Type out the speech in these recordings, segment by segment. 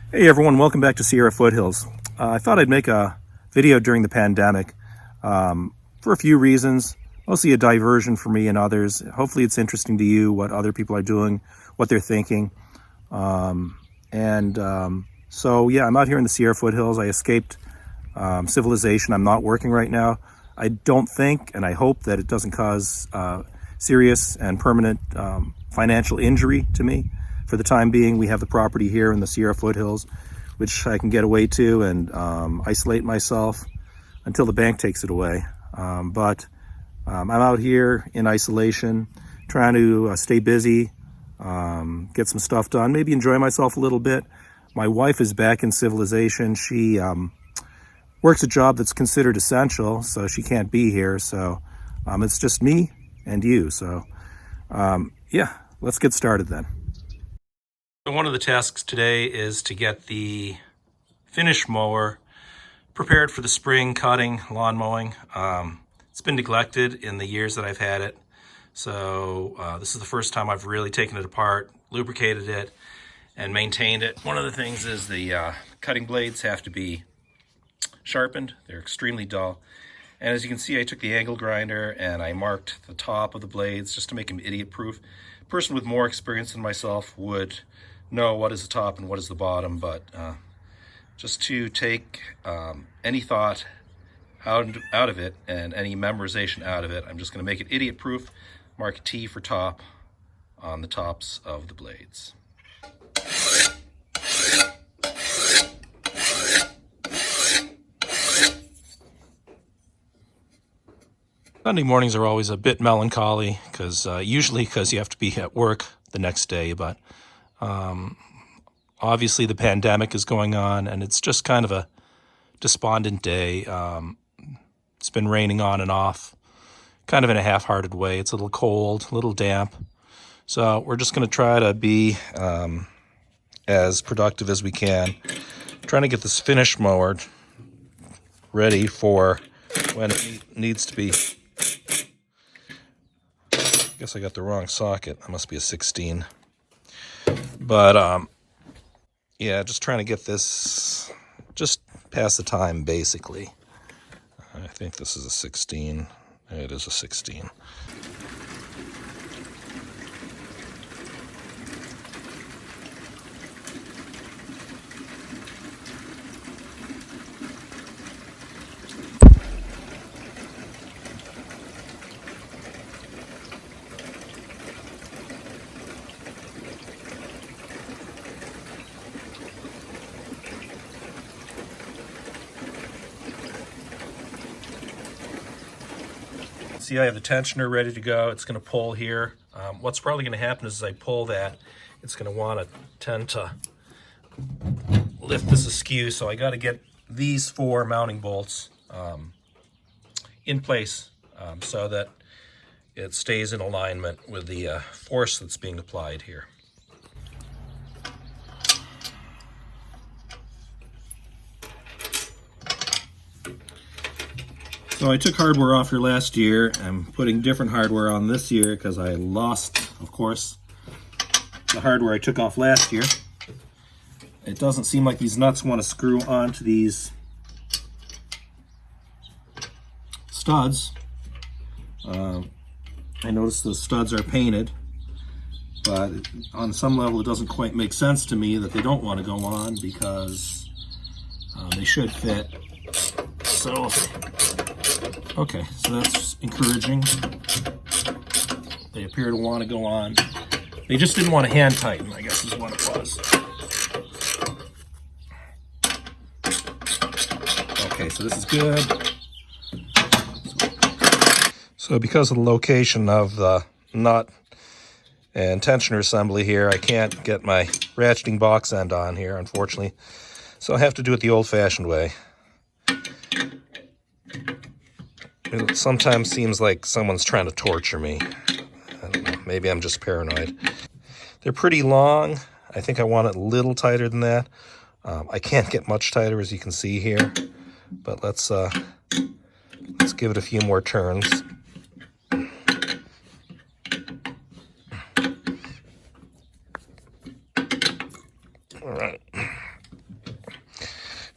Hey everyone, welcome back to Sierra Foothills. I thought I'd make a video during the pandemic for a few reasons, mostly a diversion for me and others. Hopefully it's interesting to you what other people are doing, what they're thinking. So yeah, I'm out here in the Sierra Foothills. I escaped civilization. I'm not working right now. I don't think, and I hope that it doesn't cause serious and permanent financial injury to me. For the time being, we have the property here in the Sierra Foothills, which I can get away to and isolate myself until the bank takes it away. But I'm out here in isolation, trying to stay busy, get some stuff done, maybe enjoy myself a little bit. My wife is back in civilization. She works a job that's considered essential, so she can't be here. So it's just me and you. So yeah, let's get started then. One of the tasks today is to get the finish mower prepared for the spring cutting, lawn mowing. It's been neglected in the years that I've had it. So this is the first time I've really taken it apart, lubricated it, and maintained it. One of the things is the cutting blades have to be sharpened. They're extremely dull. And as you can see, I took the angle grinder and I marked the top of the blades just to make them idiot-proof. A person with more experience than myself would know what is the top and what is the bottom, but just to take any thought out of it and any memorization out of it, I'm just going to make it idiot-proof, mark T for top on the tops of the blades. Sunday mornings are always a bit melancholy usually because you have to be at work the next day, but obviously the pandemic is going on and it's just kind of a despondent day. It's been raining on and off, kind of in a half-hearted way. It's a little cold, a little damp. So we're just going to try to be as productive as we can, trying to get this finish mower ready for when it needs to be. I guess I got the wrong socket. That must be a 16. But yeah, just trying to get this just past the time, basically. I think this is a 16. It is a 16. See, I have the tensioner ready to go. It's going to pull here. What's probably going to happen is as I pull that, it's going to want to tend to lift this askew. So I got to get these 4 mounting bolts in place so that it stays in alignment with the force that's being applied here. So I took hardware off here last year. I'm putting different hardware on this year because I lost, of course, the hardware I took off last year. It doesn't seem like these nuts want to screw onto these studs. I noticed the studs are painted, but on some level it doesn't quite make sense to me that they don't want to go on, because they should fit. So, okay, so that's encouraging. They appear to want to go on. They just didn't want to hand tighten, I guess is what it was. Okay, so this is good. So because of the location of the nut and tensioner assembly here, I can't get my ratcheting box end on here, unfortunately. So I have to do it the old-fashioned way. It sometimes seems like someone's trying to torture me. I don't know, maybe I'm just paranoid. They're pretty long. I think I want it a little tighter than that. I can't get much tighter, as you can see here, but let's give it a few more turns. All right.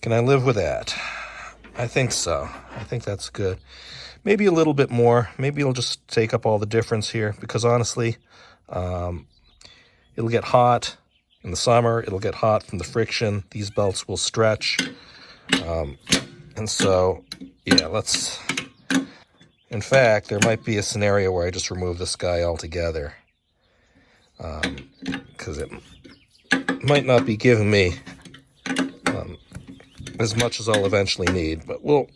Can I live with that? I think so. I think that's good. Maybe a little bit more. Maybe it'll just take up all the difference here, because honestly, it'll get hot in the summer. It'll get hot from the friction. These belts will stretch. And so, yeah, in fact, there might be a scenario where I just remove this guy altogether, because it might not be giving me as much as I'll eventually need, but we'll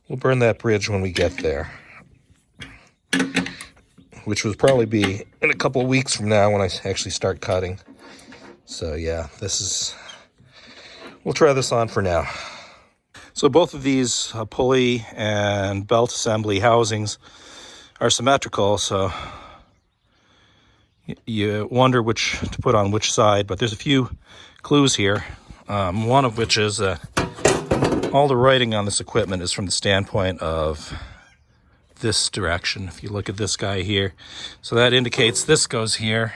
burn that bridge when we get there, which would probably be in a couple of weeks from now when I actually start cutting. So yeah, we'll try this on for now. So both of these pulley and belt assembly housings are symmetrical, so you wonder which to put on which side, but there's a few clues here. One of which is all the writing on this equipment is from the standpoint of this direction. If you look at this guy here, so that indicates this goes here.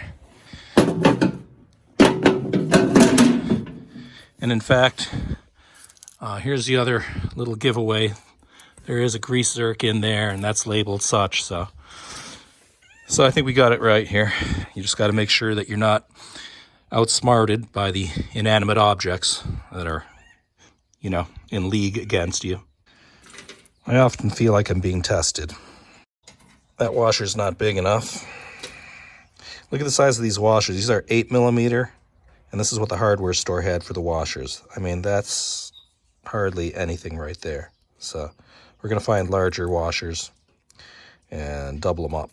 And in fact, here's the other little giveaway. There is a grease zerk in there, and that's labeled such. So I think we got it right here. You just got to make sure that you're not outsmarted by the inanimate objects that are, in league against you. I often feel like I'm being tested. That washer's not big enough. Look at the size of these washers. These are 8mm, and this is what the hardware store had for the washers. I mean, that's hardly anything right there. So we're going to find larger washers and double them up.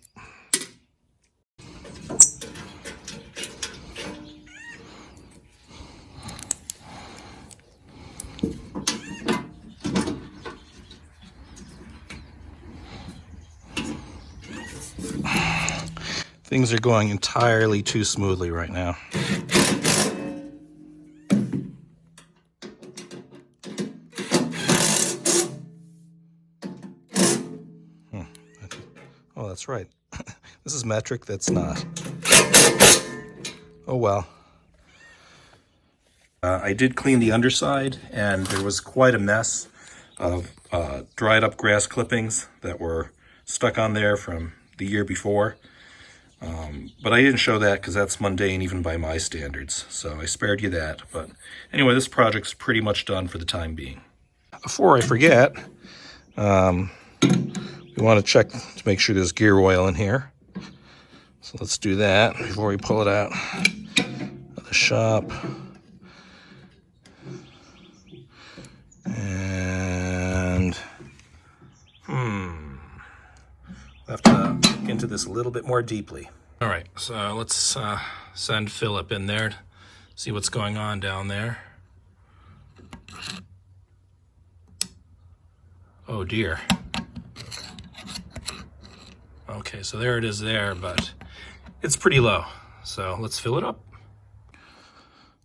Things are going entirely too smoothly right now. Oh, that's right. This is metric, that's not. Oh well. I did clean the underside, and there was quite a mess of dried up grass clippings that were stuck on there from the year before. But I didn't show that because that's mundane even by my standards, so I spared you that. But anyway, this project's pretty much done for the time being. Before I forget, we want to check to make sure there's gear oil in here. So let's do that before we pull it out of the shop. And we'll have to look into this a little bit more deeply. All right, so let's send Philip in there to see what's going on down there. Oh dear. Okay, so there it is there, but it's pretty low. So let's fill it up.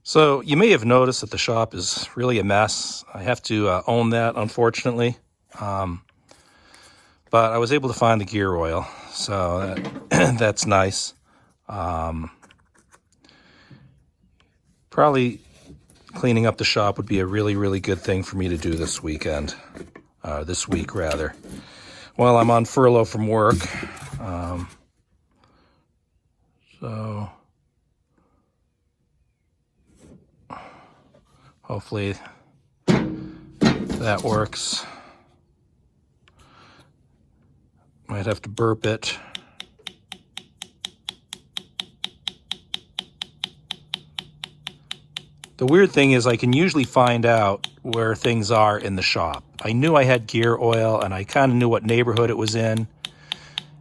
So you may have noticed that the shop is really a mess. I have to own that, unfortunately. But I was able to find the gear oil, so that's nice. Probably cleaning up the shop would be a really, really good thing for me to do this weekend. This week, rather. While I'm on furlough from work. So hopefully that works. Might have to burp it. The weird thing is I can usually find out where things are in the shop. I knew I had gear oil and I kind of knew what neighborhood it was in.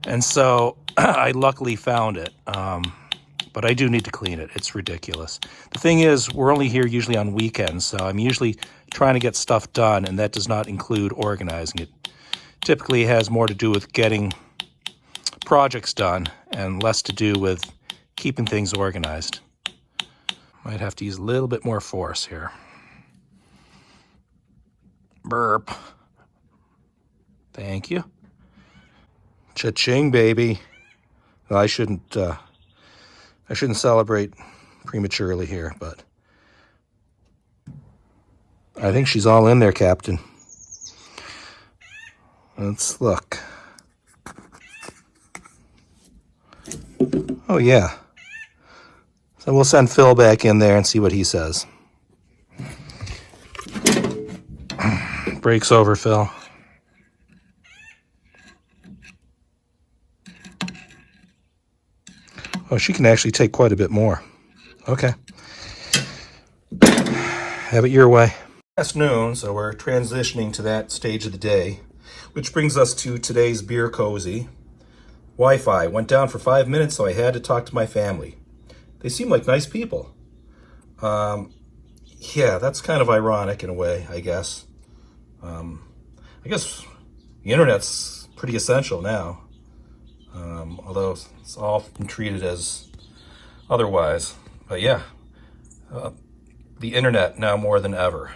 And so I luckily found it. But I do need to clean it. It's ridiculous. The thing is, we're only here usually on weekends, so I'm usually trying to get stuff done, and that does not include organizing it. Typically it has more to do with getting projects done and less to do with keeping things organized. Might have to use a little bit more force here. Burp. Thank you. Cha-ching, baby. Well, I shouldn't celebrate prematurely here, but I think she's all in there, Captain. Let's look. Oh, yeah. So we'll send Phil back in there and see what he says. Break's over, Phil. Oh, she can actually take quite a bit more. Okay. Have it your way. Past noon, so we're transitioning to that stage of the day, which brings us to today's beer cozy. Wi-Fi went down for 5 minutes, so I had to talk to my family. They seem like nice people. Yeah, that's kind of ironic in a way, I guess. I guess the internet's pretty essential now, although it's often treated as otherwise. But yeah, the internet now more than ever.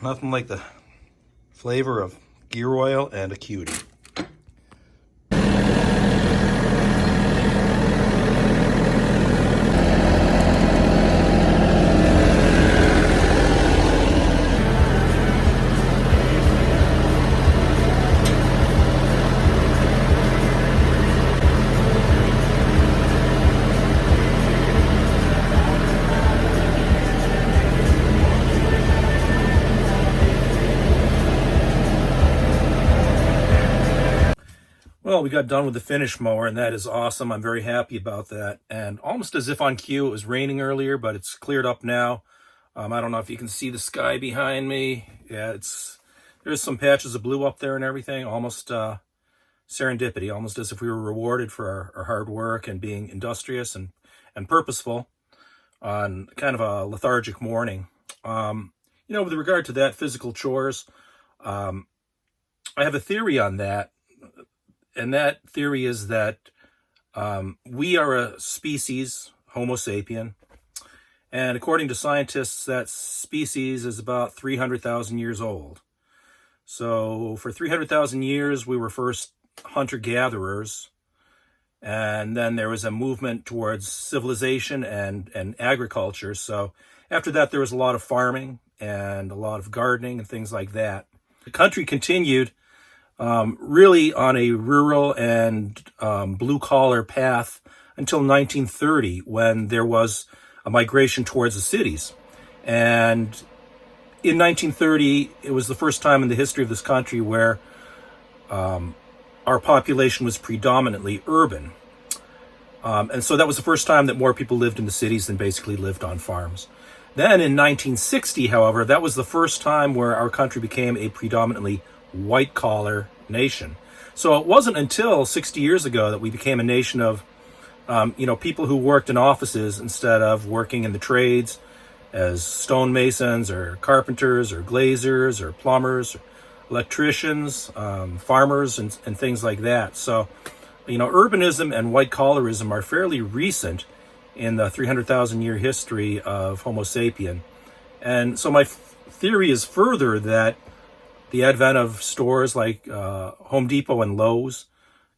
Nothing like the flavor of gear oil and a cutie. Well, we got done with the finish mower, and that is awesome. I'm very happy about that. And almost as if on cue, it was raining earlier, but it's cleared up now. I don't know if you can see the sky behind me. Yeah, there's some patches of blue up there and everything. Almost serendipity, almost as if we were rewarded for our hard work and being industrious and purposeful on kind of a lethargic morning. With regard to that, physical chores, I have a theory on that. And that theory is that we are a species, Homo sapien, and according to scientists, that species is about 300,000 years old. So for 300,000 years, we were first hunter-gatherers, and then there was a movement towards civilization and agriculture. So after that, there was a lot of farming and a lot of gardening and things like that. The country continued really on a rural and blue-collar path until 1930, when there was a migration towards the cities. And in 1930, it was the first time in the history of this country where our population was predominantly urban. And so that was the first time that more people lived in the cities than basically lived on farms. Then in 1960, however, that was the first time where our country became a predominantly white-collar nation. So it wasn't until 60 years ago that we became a nation of, people who worked in offices instead of working in the trades as stonemasons or carpenters or glazers or plumbers, or electricians, farmers, and things like that. So, urbanism and white-collarism are fairly recent in the 300,000 year history of Homo sapien. And so my theory is further that the advent of stores like Home Depot and Lowe's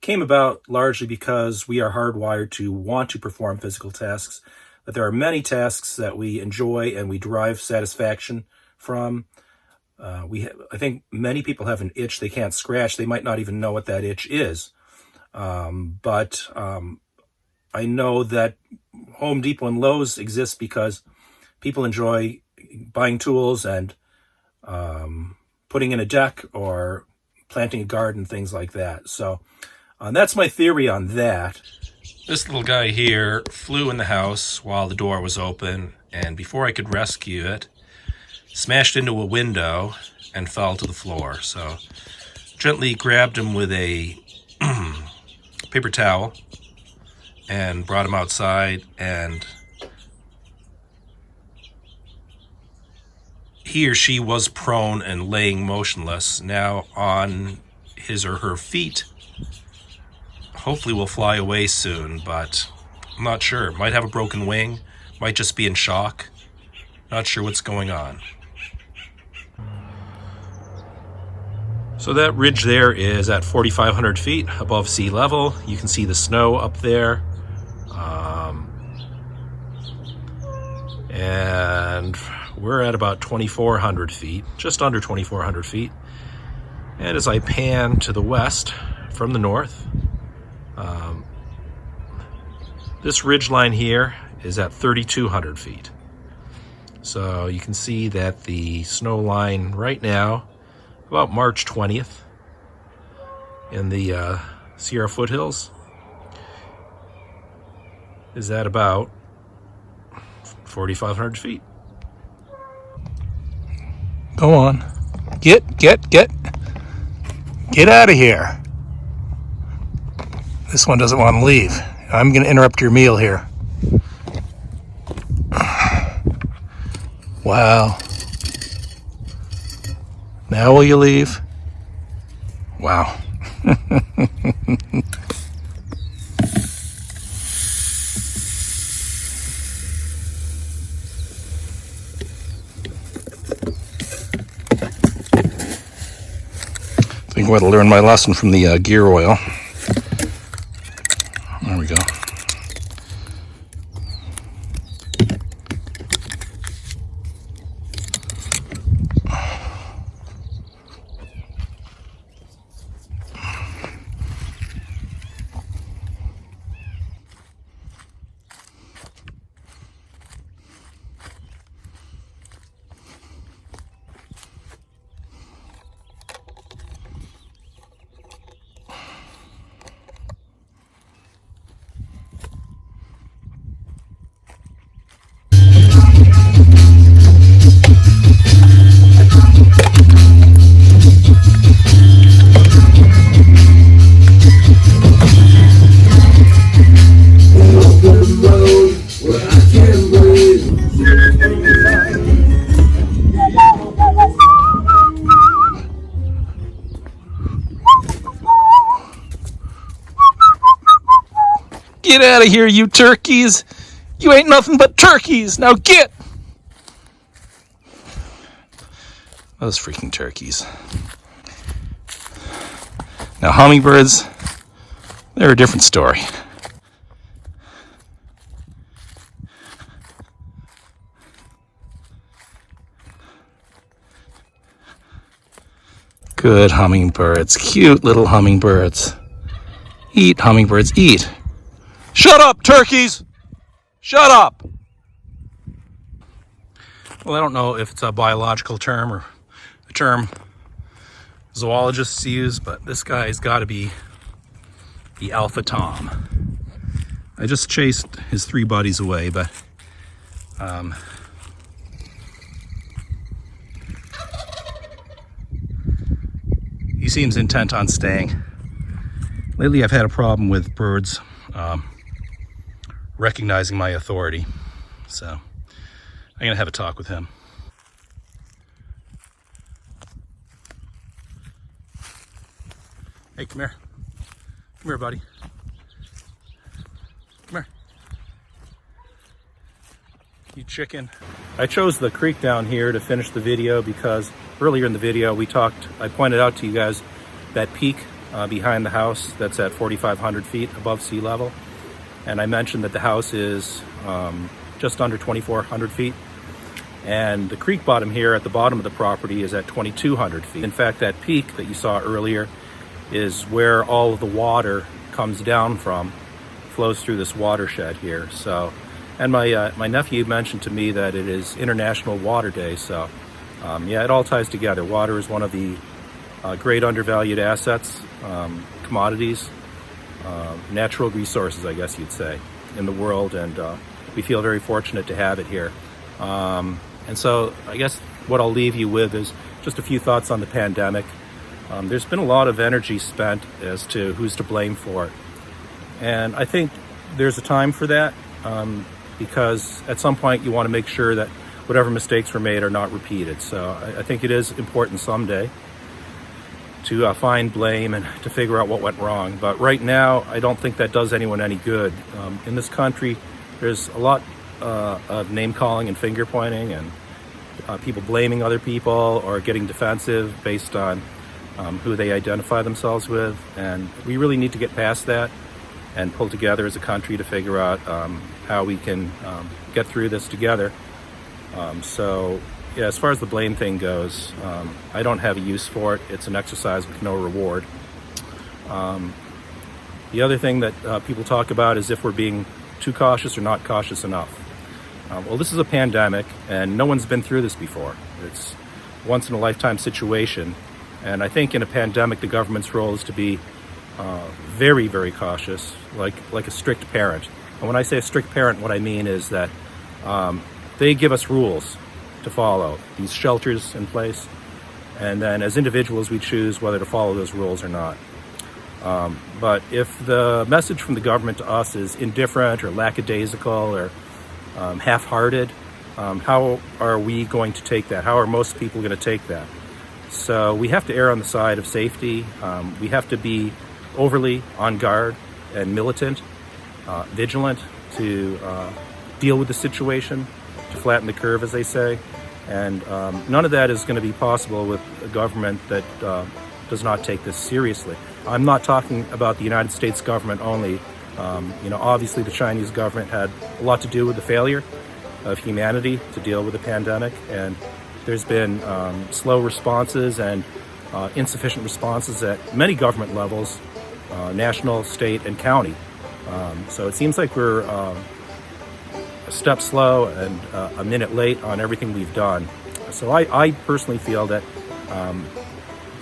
came about largely because we are hardwired to want to perform physical tasks, that there are many tasks that we enjoy and we derive satisfaction from. I think many people have an itch they can't scratch. They might not even know what that itch is. But I know that Home Depot and Lowe's exist because people enjoy buying tools and putting in a deck or planting a garden, things like that. So that's my theory on that. This little guy here flew in the house while the door was open, and before I could rescue it, smashed into a window and fell to the floor. So gently grabbed him with a paper towel and brought him outside, and he or she was prone and laying motionless, now on his or her feet. Hopefully will fly away soon, but I'm not sure. Might have a broken wing, might just be in shock. Not sure what's going on. So that ridge there is at 4,500 feet above sea level. You can see the snow up there. And we're at about 2,400 feet, just under 2,400 feet. And as I pan to the west from the north, this ridge line here is at 3,200 feet. So you can see that the snow line right now, about March 20th, in the Sierra foothills, is at about 4,500 feet. Go on. Get out of here. This one doesn't want to leave. I'm going to interrupt your meal here. Wow. Now will you leave? Wow. I think I'm going to learn my lesson from the gear oil. There we go. Get out of here, you turkeys! You ain't nothing but turkeys! Now get! Those freaking turkeys. Now hummingbirds, they're a different story. Good hummingbirds, cute little hummingbirds. Eat, hummingbirds, eat. Shut up, turkeys! Shut up! well, I don't know if it's a biological term or a term zoologists use, but this guy's got to be the alpha tom. I just chased his 3 buddies away, but he seems intent on staying. Lately I've had a problem with birds recognizing my authority, so I'm gonna have a talk with him. Hey, come here. Come here, buddy. Come here. You chicken. I chose the creek down here to finish the video because earlier in the video I pointed out to you guys that peak behind the house that's at 4,500 feet above sea level. And I mentioned that the house is just under 2,400 feet. And the creek bottom here at the bottom of the property is at 2,200 feet. In fact, that peak that you saw earlier is where all of the water comes down from, flows through this watershed here. So, and my nephew mentioned to me that it is International Water Day. So yeah, it all ties together. Water is one of the great undervalued assets, commodities, natural resources, I guess you'd say, in the world, and we feel very fortunate to have it here. And so I guess what I'll leave you with is just a few thoughts on the pandemic. There's been a lot of energy spent as to who's to blame for it. And I think there's a time for that, because at some point you want to make sure that whatever mistakes were made are not repeated. So I think it is important someday to find blame and to figure out what went wrong. But right now, I don't think that does anyone any good. In this country, there's a lot of name-calling and finger-pointing and people blaming other people or getting defensive based on who they identify themselves with. And we really need to get past that and pull together as a country to figure out how we can get through this together. So yeah, as far as the blame thing goes, I don't have a use for it. It's an exercise with no reward. The other thing that people talk about is if we're being too cautious or not cautious enough. Well, this is a pandemic, and no one's been through this before. It's a once-in-a-lifetime situation, and I think in a pandemic, the government's role is to be very, very cautious, like a strict parent. And when I say a strict parent, what I mean is that they give us rules to follow, these shelters in place, and then as individuals we choose whether to follow those rules or not. But if the message from the government to us is indifferent or lackadaisical or half-hearted, how are we going to take that? How are most people going to take that? So we have to err on the side of safety. We have to be overly on guard and militant, vigilant to deal with the situation, to flatten the curve, as they say. And none of that is going to be possible with a government that does not take this seriously. I'm not talking about the United States government only. Obviously the Chinese government had a lot to do with the failure of humanity to deal with the pandemic, and there's been slow responses and insufficient responses at many government levels, national, state, and county. So it seems like we're a step slow and a minute late on everything we've done. So I personally feel that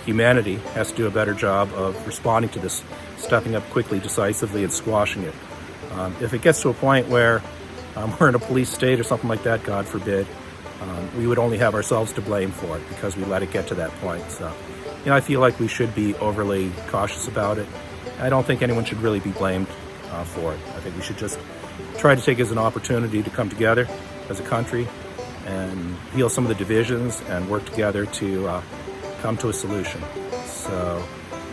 humanity has to do a better job of responding to this, stepping up quickly, decisively, and squashing it. If it gets to a point where we're in a police state or something like that, God forbid, we would only have ourselves to blame for it because we let it get to that point. So, I feel like we should be overly cautious about it. I don't think anyone should really be blamed for it. I think we should just try to take it as an opportunity to come together as a country and heal some of the divisions and work together to come to a solution. So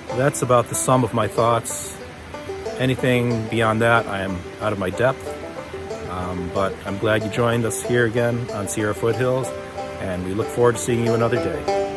that's about the sum of my thoughts. Anything beyond that, I am out of my depth. But I'm glad you joined us here again on Sierra Foothills, and we look forward to seeing you another day.